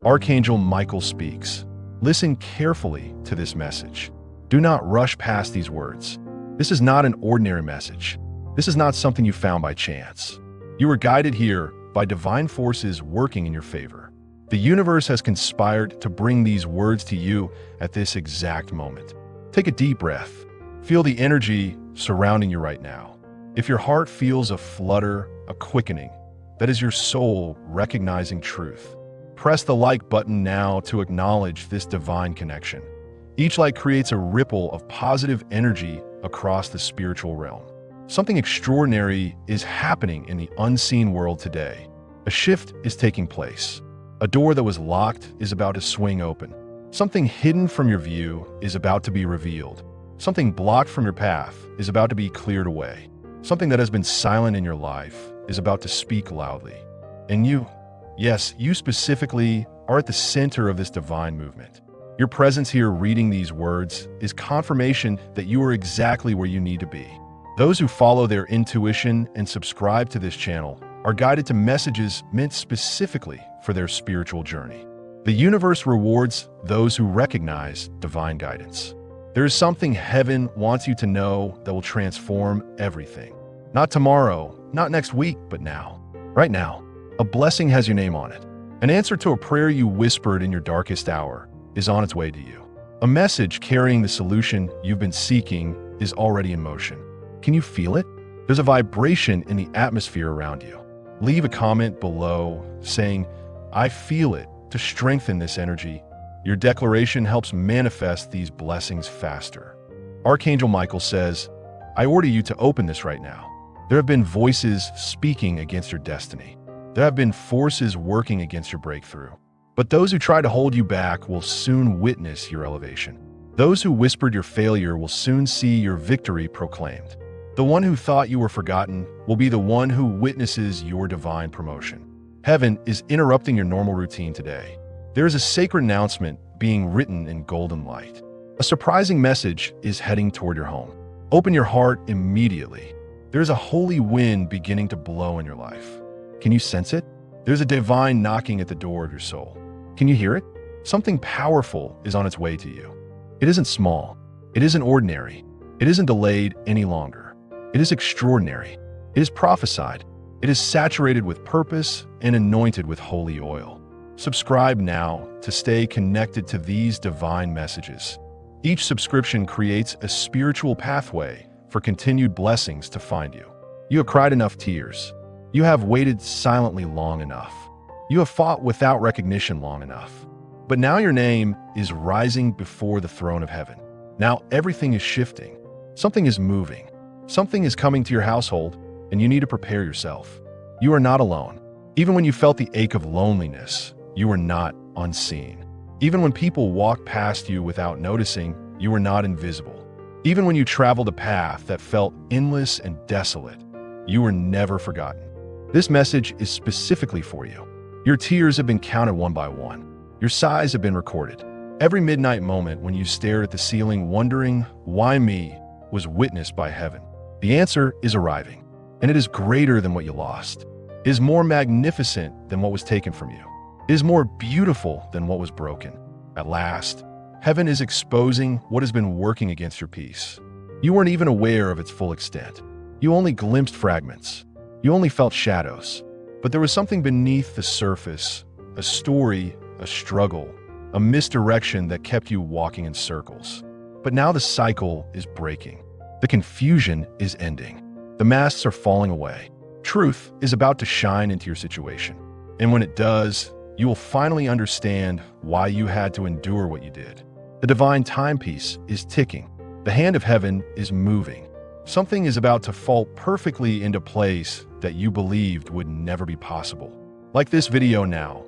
Archangel Michael speaks. Listen carefully to this message. Do not rush past these words. This is not an ordinary message. This is not something you found by chance. You are guided here by divine forces working in your favor. The universe has conspired to bring these words to you at this exact moment. Take a deep breath. Feel the energy surrounding you right now. If your heart feels a flutter, a quickening, that is your soul recognizing truth. Press the like button now to acknowledge this divine connection. Each like creates a ripple of positive energy across the spiritual realm. Something extraordinary is happening in the unseen world today. A shift is taking place. A door that was locked is about to swing open. Something hidden from your view is about to be revealed. Something blocked from your path is about to be cleared away. Something that has been silent in your life is about to speak loudly. And you, yes, you specifically, are at the center of this divine movement. Your presence here reading these words is confirmation that you are exactly where you need to be. Those who follow their intuition and subscribe to this channel are guided to messages meant specifically for their spiritual journey. The universe rewards those who recognize divine guidance. There is something heaven wants you to know that will transform everything. Not tomorrow, not next week, but now. Right now. A blessing has your name on it. An answer to a prayer you whispered in your darkest hour is on its way to you. A message carrying the solution you've been seeking is already in motion. Can you feel it? There's a vibration in the atmosphere around you. Leave a comment below saying, "I feel it," to strengthen this energy. Your declaration helps manifest these blessings faster. Archangel Michael says, "I order you to open this right now." There have been voices speaking against your destiny. There have been forces working against your breakthrough. But those who try to hold you back will soon witness your elevation. Those who whispered your failure will soon see your victory proclaimed. The one who thought you were forgotten will be the one who witnesses your divine promotion. Heaven is interrupting your normal routine today. There is a sacred announcement being written in golden light. A surprising message is heading toward your home. Open your heart immediately. There is a holy wind beginning to blow in your life. Can you sense it? There's a divine knocking at the door of your soul. Can you hear it? Something powerful is on its way to you. It isn't small. It isn't ordinary. It isn't delayed any longer. It is extraordinary. It is prophesied. It is saturated with purpose and anointed with holy oil. Subscribe now to stay connected to these divine messages. Each subscription creates a spiritual pathway for continued blessings to find you. You have cried enough tears. You have waited silently long enough. You have fought without recognition long enough. But now your name is rising before the throne of heaven. Now everything is shifting. Something is moving. Something is coming to your household, and you need to prepare yourself. You are not alone. Even when you felt the ache of loneliness, you were not unseen. Even when people walked past you without noticing, you were not invisible. Even when you traveled a path that felt endless and desolate, you were never forgotten. This message is specifically for you. Your tears have been counted one by one. Your sighs have been recorded. Every midnight moment when you stared at the ceiling wondering, "Why me?" was witnessed by heaven. The answer is arriving, and it is greater than what you lost. It is more magnificent than what was taken from you. It is more beautiful than what was broken. At last, heaven is exposing what has been working against your peace. You weren't even aware of its full extent. You only glimpsed fragments. You only felt shadows. But there was something beneath the surface, a story, a struggle, a misdirection that kept you walking in circles. But now the cycle is breaking. The confusion is ending. The masks are falling away. Truth is about to shine into your situation. And when it does, you will finally understand why you had to endure what you did. The divine timepiece is ticking. The hand of heaven is moving. Something is about to fall perfectly into place that you believed would never be possible. Like this video now,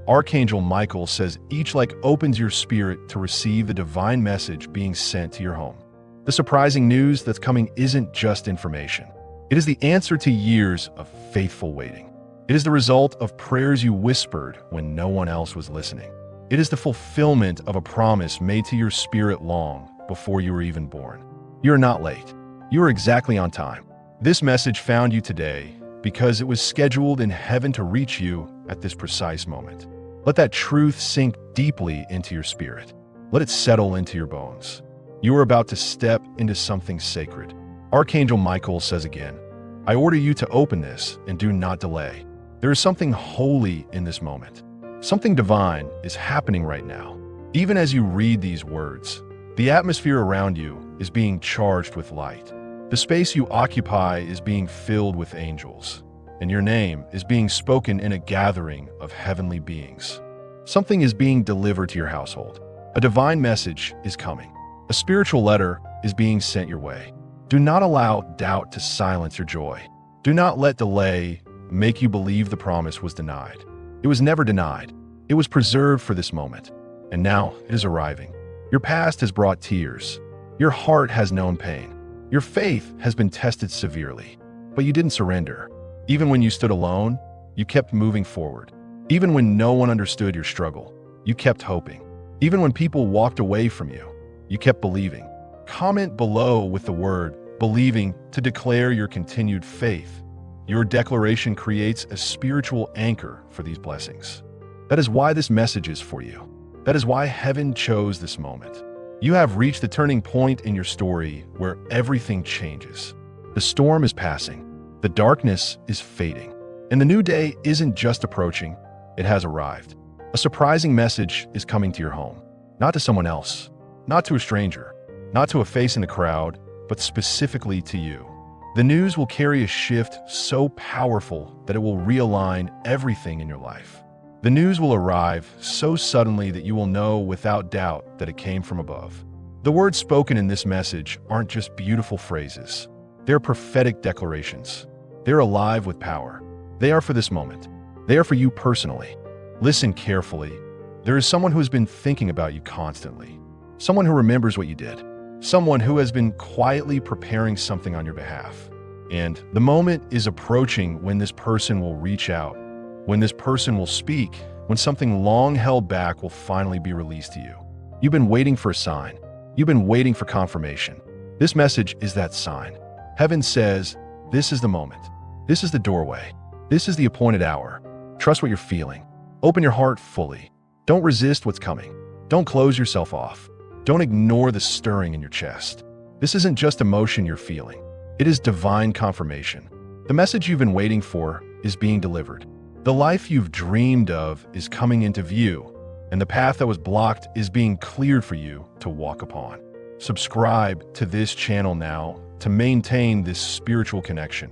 Archangel Michael says each like opens your spirit to receive the divine message being sent to your home. The surprising news that's coming isn't just information. It is the answer to years of faithful waiting. It is the result of prayers you whispered when no one else was listening. It is the fulfillment of a promise made to your spirit long before you were even born. You are not late. You are exactly on time. This message found you today because it was scheduled in heaven to reach you at this precise moment. Let that truth sink deeply into your spirit. Let it settle into your bones. You are about to step into something sacred. Archangel Michael says again, I order you to open this and do not delay. There is something holy in this moment. Something divine is happening right now. Even as you read these words, the atmosphere around you is being charged with light. The space you occupy is being filled with angels, and your name is being spoken in a gathering of heavenly beings. Something is being delivered to your household. A divine message is coming. A spiritual letter is being sent your way. Do not allow doubt to silence your joy. Do not let delay make you believe the promise was denied. It was never denied. It was preserved for this moment, and now it is arriving. Your past has brought tears. Your heart has known pain. Your faith has been tested severely, but you didn't surrender. Even when you stood alone, you kept moving forward. Even when no one understood your struggle, you kept hoping. Even when people walked away from you, you kept believing. Comment below with the word believing to declare your continued faith. Your declaration creates a spiritual anchor for these blessings. That is why this message is for you. That is why heaven chose this moment. You have reached the turning point in your story where everything changes. The storm is passing. The darkness is fading. And the new day isn't just approaching, it has arrived. A surprising message is coming to your home. Not to someone else, not to a stranger, not to a face in the crowd, but specifically to you. The news will carry a shift so powerful that it will realign everything in your life. The news will arrive so suddenly that you will know without doubt that it came from above. The words spoken in this message aren't just beautiful phrases. They're prophetic declarations. They're alive with power. They are for this moment. They are for you personally. Listen carefully. There is someone who has been thinking about you constantly. Someone who remembers what you did. Someone who has been quietly preparing something on your behalf. And the moment is approaching when this person will reach out, when this person will speak, when something long held back will finally be released to you. You've been waiting for a sign. You've been waiting for confirmation. This message is that sign. Heaven says, this is the moment. This is the doorway. This is the appointed hour. Trust what you're feeling. Open your heart fully. Don't resist what's coming. Don't close yourself off. Don't ignore the stirring in your chest. This isn't just emotion you're feeling. It is divine confirmation. The message you've been waiting for is being delivered. The life you've dreamed of is coming into view, and the path that was blocked is being cleared for you to walk upon. Subscribe to this channel now to maintain this spiritual connection.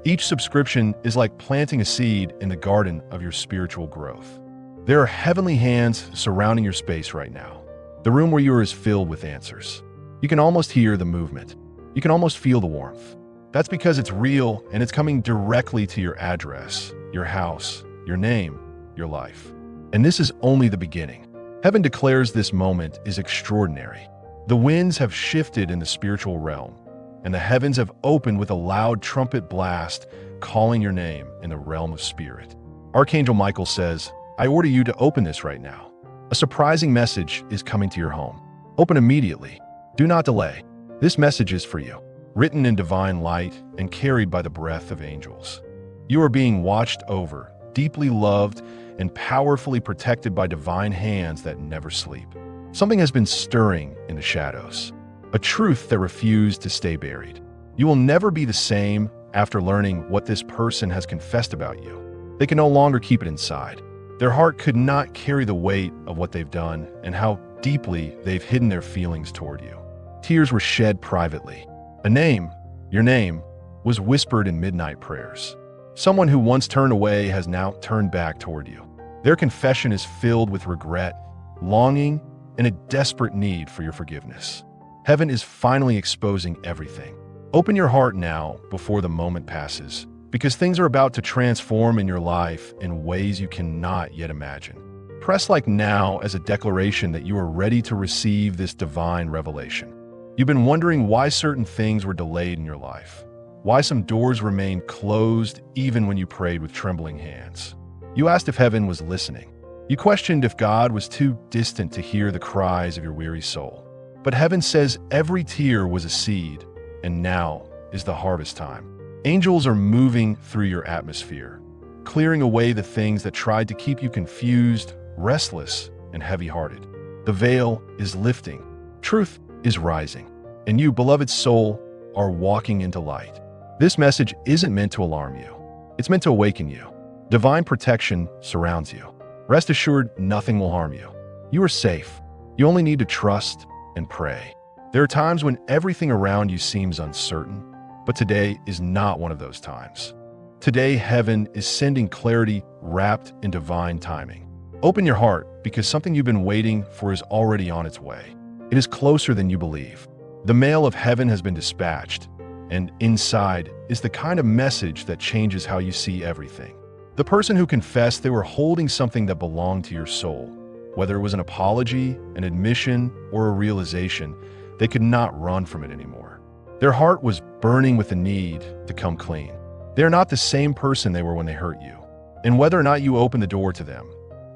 Each subscription is like planting a seed in the garden of your spiritual growth. There are heavenly hands surrounding your space right now. The room where you are is filled with answers. You can almost hear the movement. You can almost feel the warmth. That's because it's real and it's coming directly to your address, your house, your name, your life. And this is only the beginning. Heaven declares this moment is extraordinary. The winds have shifted in the spiritual realm, and the heavens have opened with a loud trumpet blast calling your name in the realm of spirit. Archangel Michael says, I order you to open this right now. A surprising message is coming to your home. Open immediately. Do not delay. This message is for you, written in divine light and carried by the breath of angels. You are being watched over, deeply loved, and powerfully protected by divine hands that never sleep. Something has been stirring in the shadows, a truth that refused to stay buried. You will never be the same after learning what this person has confessed about you. They can no longer keep it inside. Their heart could not carry the weight of what they've done and how deeply they've hidden their feelings toward you. Tears were shed privately. A name, your name, was whispered in midnight prayers. Someone who once turned away has now turned back toward you. Their confession is filled with regret, longing, and a desperate need for your forgiveness. Heaven is finally exposing everything. Open your heart now before the moment passes, because things are about to transform in your life in ways you cannot yet imagine. Press like now as a declaration that you are ready to receive this divine revelation. You've been wondering why certain things were delayed in your life, why some doors remained closed even when you prayed with trembling hands. You asked if heaven was listening. You questioned if God was too distant to hear the cries of your weary soul. But heaven says every tear was a seed, and now is the harvest time. Angels are moving through your atmosphere, clearing away the things that tried to keep you confused restless and heavy-hearted. The veil is lifting. Truth is rising. And you, beloved soul, are walking into light. This message isn't meant to alarm you. It's meant to awaken you. Divine protection surrounds you. Rest assured, nothing will harm you. You are safe. You only need to trust and pray. There are times when everything around you seems uncertain, but today is not one of those times. Today, heaven is sending clarity wrapped in divine timing. Open your heart because something you've been waiting for is already on its way. It is closer than you believe. The mail of heaven has been dispatched, and inside is the kind of message that changes how you see everything. The person who confessed they were holding something that belonged to your soul, whether it was an apology, an admission, or a realization, they could not run from it anymore. Their heart was burning with the need to come clean. They are not the same person they were when they hurt you. And whether or not you open the door to them,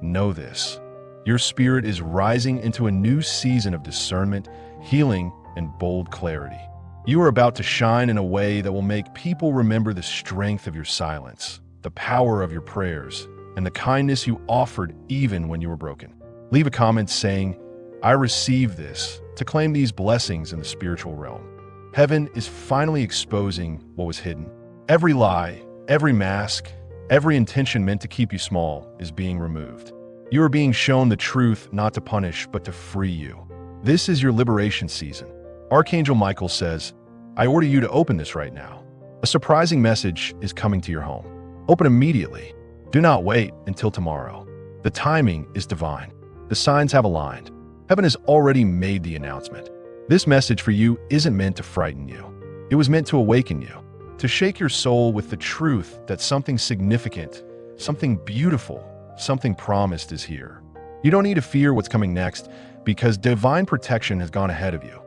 know this: your spirit is rising into a new season of discernment, healing, and bold clarity. You are about to shine in a way that will make people remember the strength of your silence, the power of your prayers, and the kindness you offered even when you were broken. Leave a comment saying, "I receive this," to claim these blessings in the spiritual realm. Heaven is finally exposing what was hidden. Every lie, every mask, every intention meant to keep you small is being removed. You are being shown the truth not to punish, but to free you. This is your liberation season. Archangel Michael says, "I order you to open this right now." A surprising message is coming to your home. Open immediately. Do not wait until tomorrow. The timing is divine. The signs have aligned. Heaven has already made the announcement. This message for you isn't meant to frighten you. It was meant to awaken you, to shake your soul with the truth that something significant, something beautiful, something promised is here. You don't need to fear what's coming next because divine protection has gone ahead of you.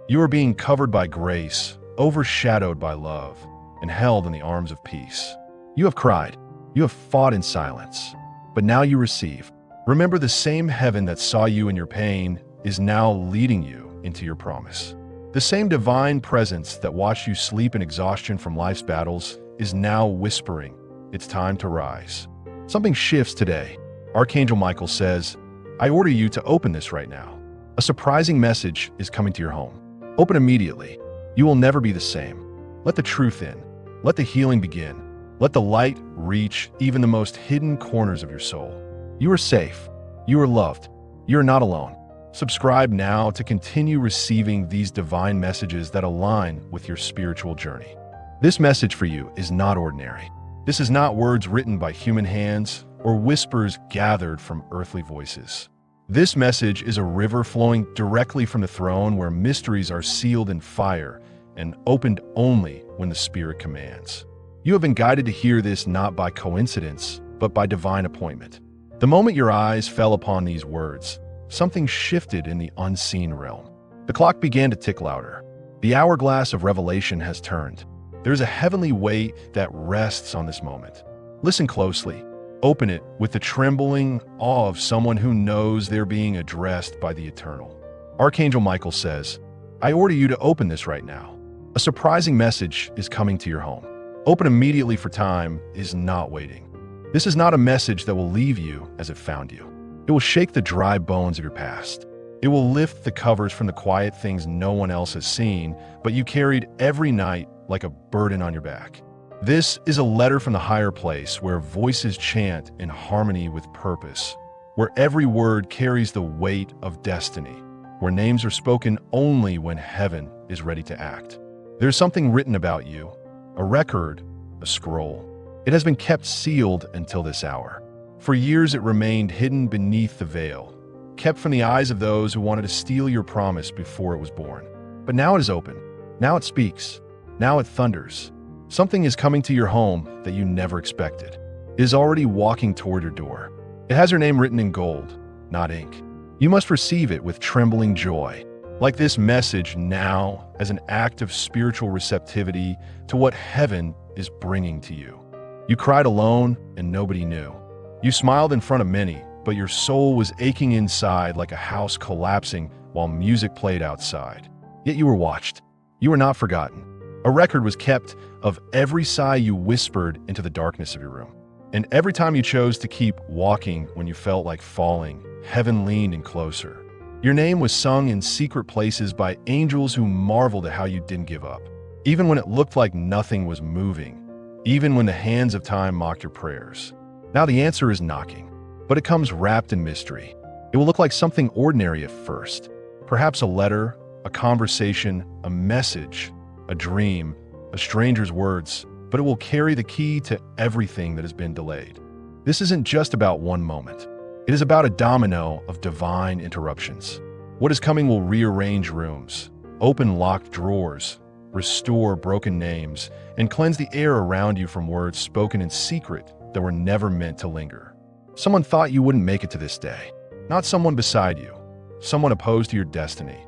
You are being covered by grace, overshadowed by love, and held in the arms of peace. You have cried. You have fought in silence. But now you receive. Remember, the same heaven that saw you in your pain is now leading you into your promise. The same divine presence that watched you sleep in exhaustion from life's battles is now whispering, "It's time to rise." Something shifts today. Archangel Michael says, "I order you to open this right now." A surprising message is coming to your home. Open immediately. You will never be the same. Let the truth in. Let the healing begin. Let the light reach even the most hidden corners of your soul. You are safe. You are loved. You are not alone. Subscribe now to continue receiving these divine messages that align with your spiritual journey. This message for you is not ordinary. This is not words written by human hands or whispers gathered from earthly voices. This message is a river flowing directly from the throne where mysteries are sealed in fire and opened only when the Spirit commands. You have been guided to hear this not by coincidence, but by divine appointment. The moment your eyes fell upon these words, something shifted in the unseen realm. The clock began to tick louder. The hourglass of revelation has turned. There is a heavenly weight that rests on this moment. Listen closely. Open it with the trembling awe of someone who knows they're being addressed by the eternal. Archangel Michael says, "I order you to open this right now." A surprising message is coming to your home. Open immediately, for time is not waiting. This is not a message that will leave you as it found you. It will shake the dry bones of your past. It will lift the covers from the quiet things no one else has seen, but you carried every night like a burden on your back. This is a letter from the higher place where voices chant in harmony with purpose, where every word carries the weight of destiny, where names are spoken only when heaven is ready to act. There's something written about you, a record, a scroll. It has been kept sealed until this hour. For years it remained hidden beneath the veil, kept from the eyes of those who wanted to steal your promise before it was born. But now it is open. Now it speaks. Now it thunders. Something is coming to your home that you never expected. It is already walking toward your door. It has your name written in gold, not ink. You must receive it with trembling joy, like this message now as an act of spiritual receptivity to what heaven is bringing to you. You cried alone and nobody knew. You smiled in front of many, but your soul was aching inside like a house collapsing while music played outside. Yet you were watched. You were not forgotten. A record was kept of every sigh you whispered into the darkness of your room. And every time you chose to keep walking when you felt like falling, heaven leaned in closer. Your name was sung in secret places by angels who marveled at how you didn't give up. Even when it looked like nothing was moving, even when the hands of time mocked your prayers. Now the answer is knocking, but it comes wrapped in mystery. It will look like something ordinary at first. Perhaps a letter, a conversation, a message, a dream, a stranger's words, but it will carry the key to everything that has been delayed. This isn't just about one moment. It is about a domino of divine interruptions. What is coming will rearrange rooms, open locked drawers, restore broken names, and cleanse the air around you from words spoken in secret that were never meant to linger. Someone thought you wouldn't make it to this day. Not someone beside you, someone opposed to your destiny.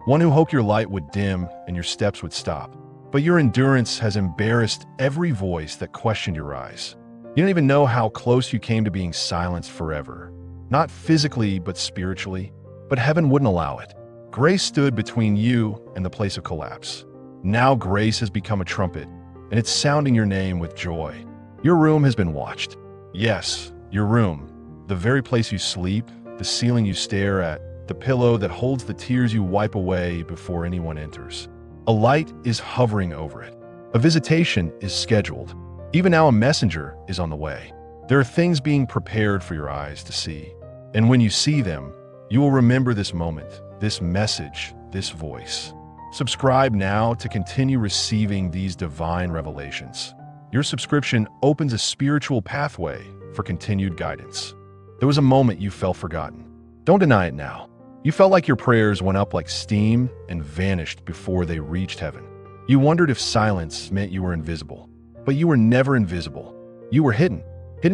One who hoped your light would dim and your steps would stop. But your endurance has embarrassed every voice that questioned your rise. You don't even know how close you came to being silenced forever. Not physically, but spiritually. But heaven wouldn't allow it. Grace stood between you and the place of collapse. Now grace has become a trumpet, and it's sounding your name with joy. Your room has been watched. Yes, your room. The very place you sleep, the ceiling you stare at, the pillow that holds the tears you wipe away before anyone enters. A light is hovering over it. A visitation is scheduled. Even now a messenger is on the way. There are things being prepared for your eyes to see. And when you see them, you will remember this moment, this message, this voice. Subscribe now to continue receiving these divine revelations. Your subscription opens a spiritual pathway for continued guidance. There was a moment you felt forgotten. Don't deny it now. You felt like your prayers went up like steam and vanished before they reached heaven. You wondered if silence meant you were invisible. But you were never invisible. You were hidden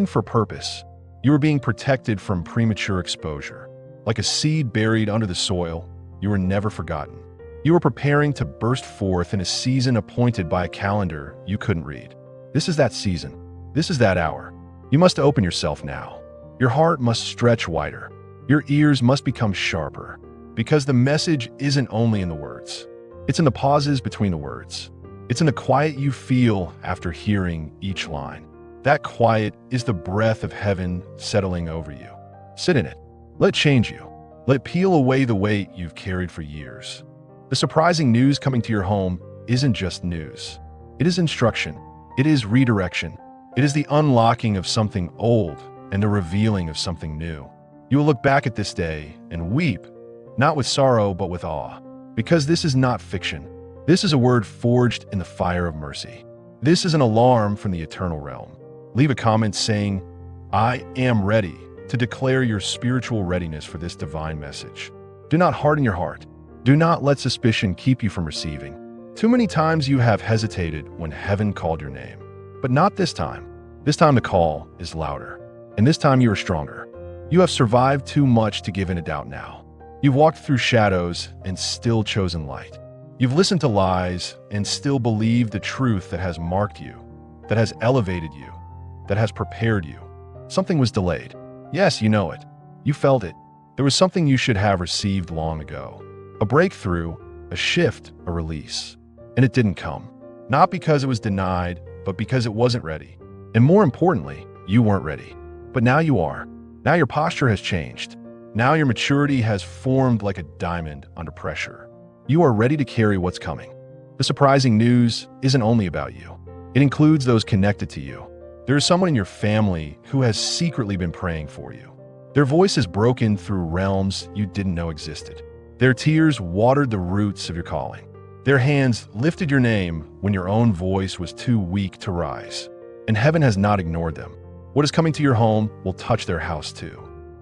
for purpose. You were being protected from premature exposure. Like a seed buried under the soil, you were never forgotten. You were preparing to burst forth in a season appointed by a calendar you couldn't read. This is that season. This is that hour. You must open yourself now. Your heart must stretch wider. Your ears must become sharper. Because the message isn't only in the words. It's in the pauses between the words. It's in the quiet you feel after hearing each line. That quiet is the breath of heaven settling over you. Sit in it. Let it change you. Let it peel away the weight you've carried for years. The surprising news coming to your home isn't just news. It is instruction. It is redirection. It is the unlocking of something old and the revealing of something new. You will look back at this day and weep, not with sorrow, but with awe. Because this is not fiction. This is a word forged in the fire of mercy. This is an alarm from the eternal realm. Leave a comment saying, "I am ready," to declare your spiritual readiness for this divine message. Do not harden your heart. Do not let suspicion keep you from receiving. Too many times you have hesitated when heaven called your name. But not this time. This time the call is louder. And this time you are stronger. You have survived too much to give in to doubt now. You've walked through shadows and still chosen light. You've listened to lies and still believed the truth that has marked you, that has elevated you, that has prepared you. Something was delayed. Yes, you know it. You felt it. There was something you should have received long ago. A breakthrough, a shift, a release. And it didn't come. Not because it was denied, but because it wasn't ready. And more importantly, you weren't ready. But now you are. Now your posture has changed. Now your maturity has formed like a diamond under pressure. You are ready to carry what's coming. The surprising news isn't only about you. It includes those connected to you. There is someone in your family who has secretly been praying for you. Their voice has broken through realms you didn't know existed. Their tears watered the roots of your calling. Their hands lifted your name when your own voice was too weak to rise. And heaven has not ignored them. What is coming to your home will touch their house too.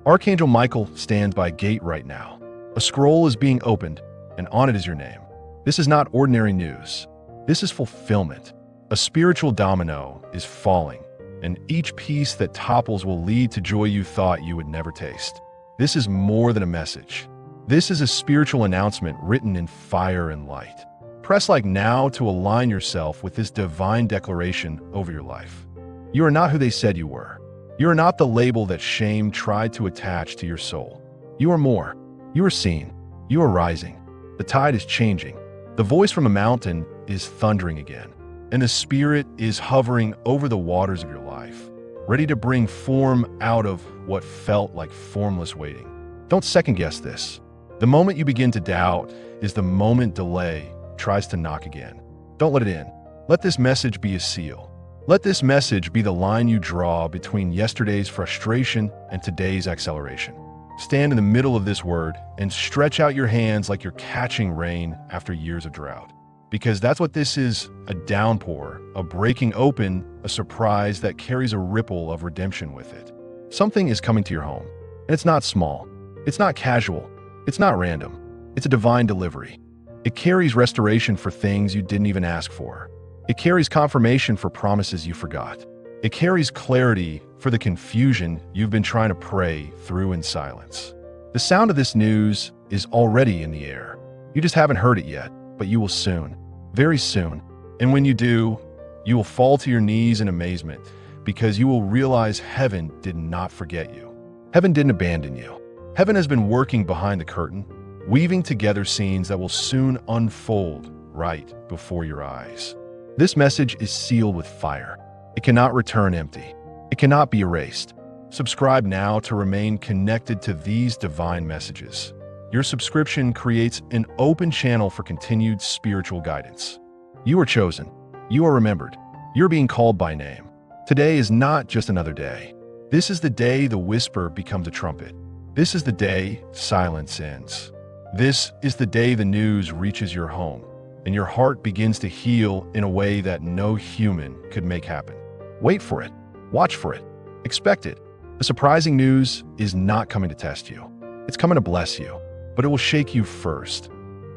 Archangel Michael stands by gate right now. A scroll is being opened, and on it is your name. This is not ordinary news. This is fulfillment. A spiritual domino is falling, and each piece that topples will lead to joy you thought you would never taste. This is more than a message. This is a spiritual announcement written in fire and light. Press like now to align yourself with this divine declaration over your life. You are not who they said you were. You are not the label that shame tried to attach to your soul. You are more. You are seen. You are rising. The tide is changing. The voice from a mountain is thundering again, and the Spirit is hovering over the waters of your life. ready to bring form out of what felt like formless waiting. Don't second-guess this. The moment you begin to doubt is the moment delay tries to knock again. Don't let it in. Let this message be a seal. Let this message be the line you draw between yesterday's frustration and today's acceleration. Stand in the middle of this word and stretch out your hands like you're catching rain after years of drought. Because that's what this is, a downpour, a breaking open, a surprise that carries a ripple of redemption with it. Something is coming to your home, and it's not small. It's not casual. It's not random. It's a divine delivery. It carries restoration for things you didn't even ask for. It carries confirmation for promises you forgot. It carries clarity for the confusion you've been trying to pray through in silence. The sound of this news is already in the air. You just haven't heard it yet, but you will soon, very soon. And when you do, you will fall to your knees in amazement because you will realize heaven did not forget you. Heaven didn't abandon you. Heaven has been working behind the curtain, weaving together scenes that will soon unfold right before your eyes. This message is sealed with fire. It cannot return empty. It cannot be erased. Subscribe now to remain connected to these divine messages. Your subscription creates an open channel for continued spiritual guidance. You are chosen. You are remembered. You're being called by name. Today is not just another day. This is the day the whisper becomes a trumpet. This is the day silence ends. This is the day the news reaches your home, and your heart begins to heal in a way that no human could make happen. Wait for it. Watch for it. Expect it. The surprising news is not coming to test you. It's coming to bless you, but it will shake you first,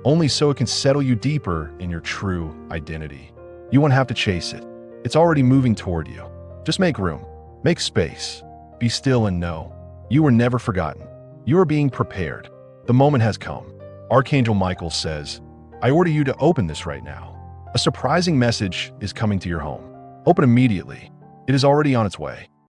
only so it can settle you deeper in your true identity. You won't have to chase it. It's already moving toward you. Just make room. Make space. Be still and know. You were never forgotten. You are being prepared. The moment has come. Archangel Michael says, I order you to open this right now. A surprising message is coming to your home. Open immediately. It is already on its way.